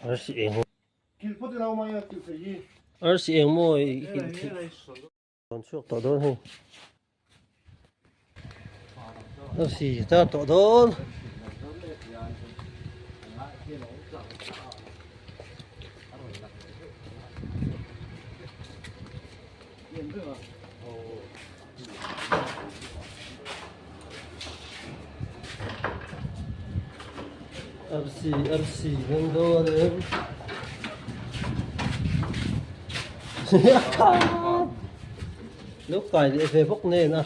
RCM kil photo nào mà kil phải gì RCM môi còn chuột tọt đốn hay RC ta tọt đốn RC đang đốn đấy lúc cài để về bốc nè nè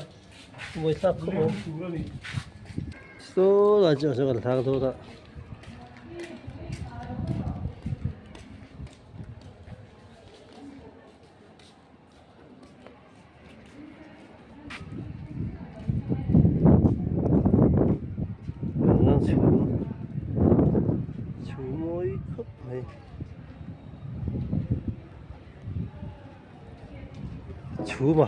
mùi sắc không số là chỗ sẽ còn thang thôi đó chú môi khớp này chú mà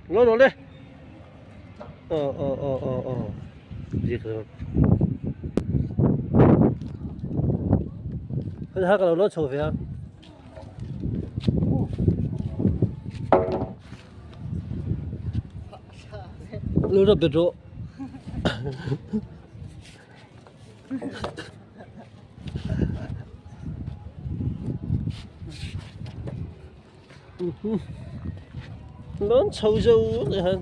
ngồi đó đây gì cơ cái hai cái nó chụp về lưu ra biệt độ nó sâu sâu này hơn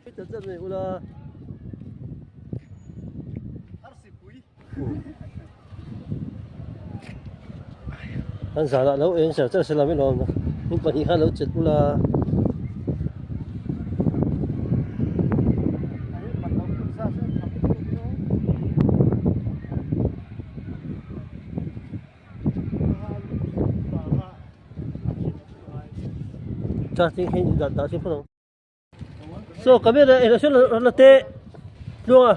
cái chân này là anh giả là nấu em sẽ chắc sẽ làm cái đó nhưng mà những hai nấu chết là cha chính hình đặt chính phân đồng so cái biết đấy nó sẽ là tệ luôn à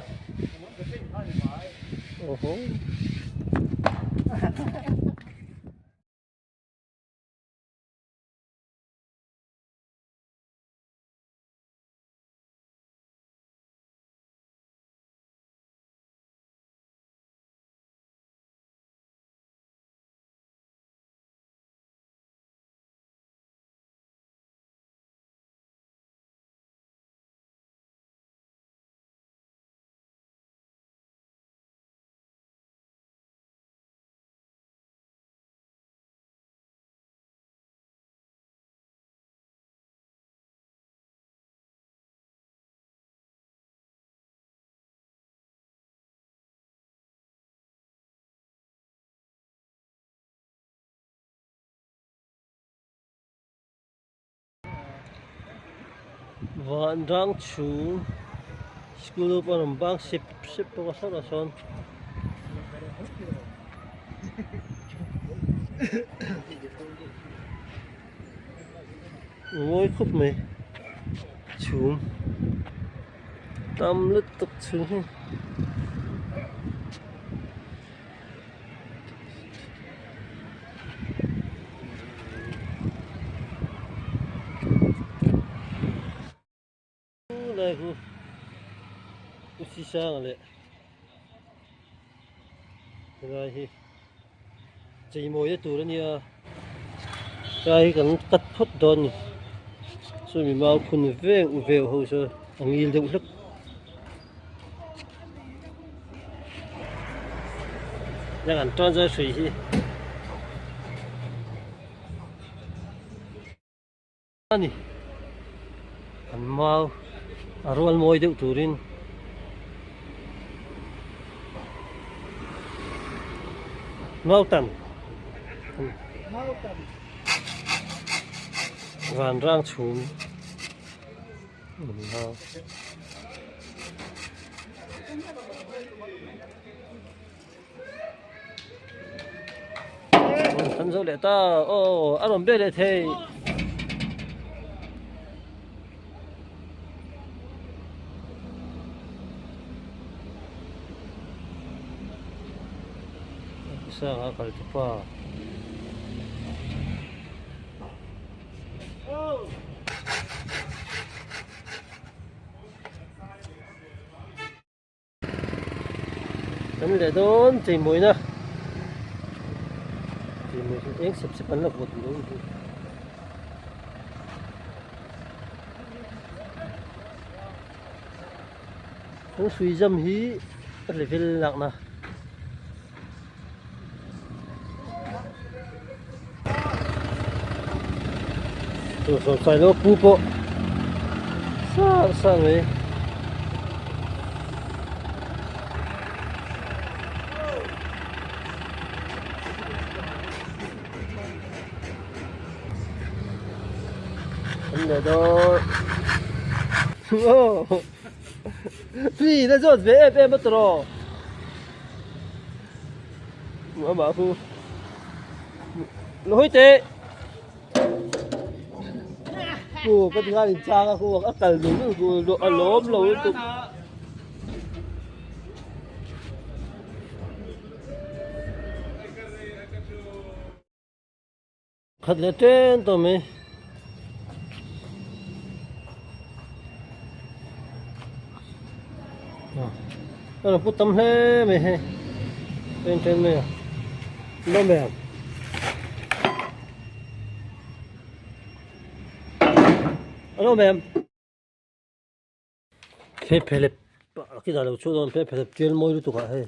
vạn răng chú school of on bank ship có sao là son ngồi khúc mày chú tâm lứt tập chú này cũng xí sang rồi rồi thì chỉ mồi cái tủ đó nha cái cần cắt phốt đòn rồi mình mau khun về hồ sơ anh yêu được lắm đang ăn tròn ra suy hi Ani, kan mau arwal moi deu turin. Mau tan. Van rang chum. Mau. Thân dấu lệ ta, ăn ổn biết lệ thế. Sao hả, phải chụp à? Anh để đón chỉ mũi nè. Chỉ mũi thì em sắp bắn lọc một luôn. Nó suy dâm hí, bắt lại viên lặng nè. Rồi phải nó pu bộ. Sao sao vậy? Anh để đó. Phi nó rốt về em mất rồi. Mà bảo phu. Lỗi tệ. Cô cái thứ hai thì cha cô ác tần đúng cô độ lốm lâu liên tục. Khát lệ trên tao mày. Nó là phút tâm hết mày he. Trên mày à. Nó mềm. Nó mềm. Phê lệp. Cái nào là chỗ đó phê lệp chuyên môi tụ cả hay.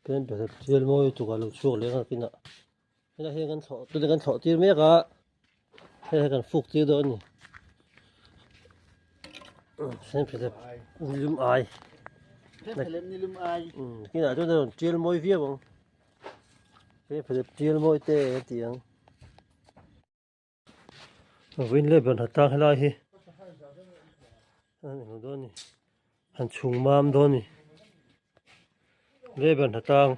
Phê lệp chuyên môi tụ cả lục chuột lấy cái nào. Cái này cái thọ, tôi cái thọ tiêu mấy cả. Cái cái phục tiêu đó nhỉ. Xem phê lệp lùm ai. Phê lệp ni lùm ai. Cái nào chỗ đó chuyên môi viết không? Phê lệp chuyên môi tê tiếng. Vinh lên bên hạt tang hay là gì? Anh hiểu đó nhỉ? Anh chung mam đó nhỉ? Lên bên hạt tang.